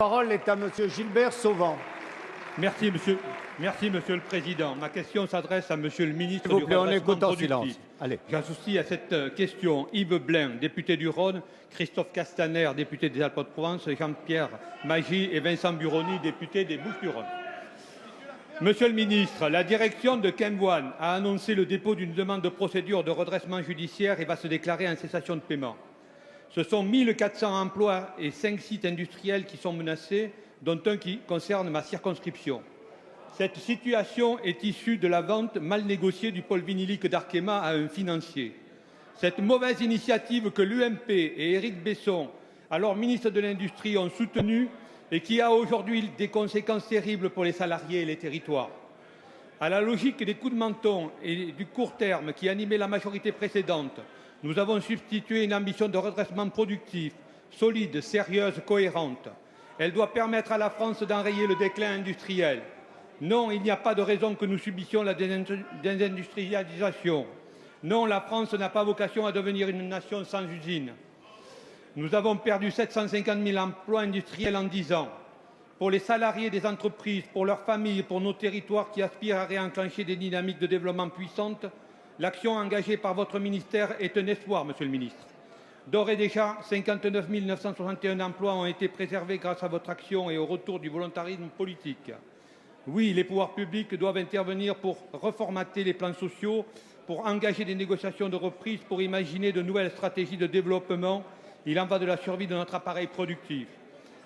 La parole est à Monsieur Gilbert Sauvant. Merci, Monsieur le Président. Ma question s'adresse à Monsieur le ministre S'il vous du plaît, on Redressement écoute en productif. silence. Allez. J'associe à cette question Yves Blain, député du Rhône, Christophe Castaner, député des Alpes-de-Provence, Jean-Pierre Magy et Vincent Buroni, député des Bouches-du-Rhône. Monsieur le ministre, la direction de Kemwan a annoncé le dépôt d'une demande de procédure de redressement judiciaire et va se déclarer en cessation de paiement. Ce sont 1400 emplois et 5 sites industriels qui sont menacés, dont un qui concerne ma circonscription. Cette situation est issue de la vente mal négociée du pôle vinylique d'Arkema à un financier. Cette mauvaise initiative que l'UMP et Éric Besson, alors ministre de l'Industrie, ont soutenue et qui a aujourd'hui des conséquences terribles pour les salariés et les territoires. À la logique des coups de menton et du court terme qui animait la majorité précédente, nous avons substitué une ambition de redressement productif, solide, sérieuse, cohérente. Elle doit permettre à la France d'enrayer le déclin industriel. Non, il n'y a pas de raison que nous subissions la désindustrialisation. Non, la France n'a pas vocation à devenir une nation sans usines. Nous avons perdu 750 000 emplois industriels en 10 ans. Pour les salariés des entreprises, pour leurs familles, pour nos territoires qui aspirent à réenclencher des dynamiques de développement puissantes, l'action engagée par votre ministère est un espoir, Monsieur le ministre. D'ores et déjà, 59 961 emplois ont été préservés grâce à votre action et au retour du volontarisme politique. Oui, les pouvoirs publics doivent intervenir pour reformater les plans sociaux, pour engager des négociations de reprise, pour imaginer de nouvelles stratégies de développement. Il en va de la survie de notre appareil productif.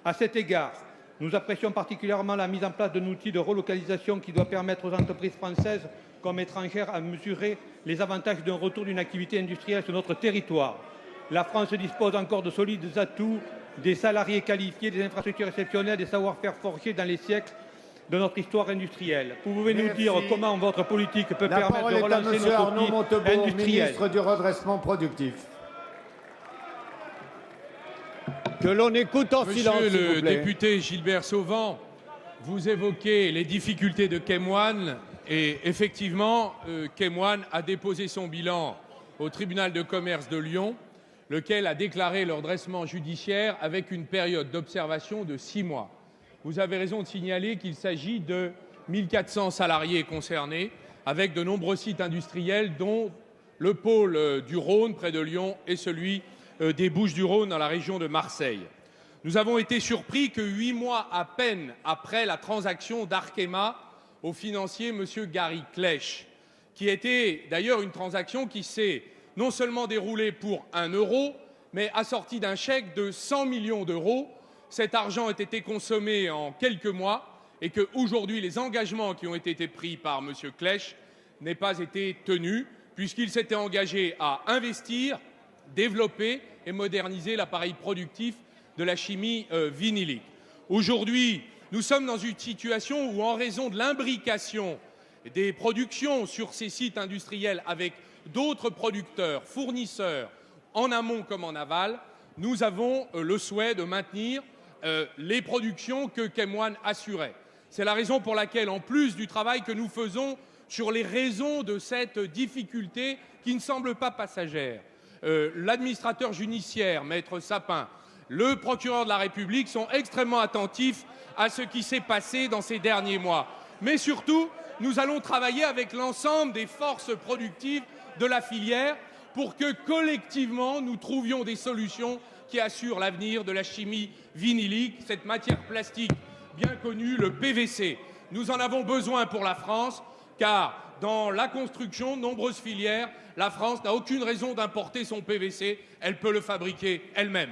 À cet égard, nous apprécions particulièrement la mise en place d'un outil de relocalisation qui doit permettre aux entreprises françaises comme étrangères à mesurer les avantages d'un retour d'une activité industrielle sur notre territoire. La France dispose encore de solides atouts, des salariés qualifiés, des infrastructures exceptionnelles, des savoir-faire forgés dans les siècles de notre histoire industrielle. Pouvez-vous nous dire comment votre politique peut permettre de relancer notre Arnaud Montebourg, industriel ministre du Redressement productif. Que l'on écoute en silence, s'il Monsieur vous le plaît. député Gilbert Sauvant, vous évoquez les difficultés de Kemwan et effectivement, Kemwan a déposé son bilan au tribunal de commerce de Lyon, lequel a déclaré le redressement judiciaire avec une période d'observation de 6 mois. Vous avez raison de signaler qu'il s'agit de 1400 salariés concernés, avec de nombreux sites industriels, dont le pôle du Rhône près de Lyon et celui des Bouches-du-Rhône dans la région de Marseille. Nous avons été surpris que 8 mois à peine après la transaction d'Arkema au financier M. Gary Klech, qui était d'ailleurs une transaction qui s'est non seulement déroulée pour 1 euro, mais assortie d'un chèque de 100 millions d'euros. Cet argent a été consommé en quelques mois et qu'aujourd'hui, les engagements qui ont été pris par M. Klech n'aient pas été tenus, puisqu'il s'était engagé à investir, développer et moderniser l'appareil productif de la chimie vinylique. Aujourd'hui, nous sommes dans une situation où, en raison de l'imbrication des productions sur ces sites industriels avec d'autres producteurs, fournisseurs, en amont comme en aval, nous avons le souhait de maintenir les productions que Kemwan assurait. C'est la raison pour laquelle, en plus du travail que nous faisons sur les raisons de cette difficulté qui ne semble pas passagère, l'administrateur judiciaire, Maître Sapin, le procureur de la République sont extrêmement attentifs à ce qui s'est passé dans ces derniers mois. Mais surtout, nous allons travailler avec l'ensemble des forces productives de la filière pour que, collectivement, nous trouvions des solutions qui assurent l'avenir de la chimie vinylique, cette matière plastique bien connue, le PVC. Nous en avons besoin pour la France, car dans la construction, de nombreuses filières, la France n'a aucune raison d'importer son PVC, elle peut le fabriquer elle-même.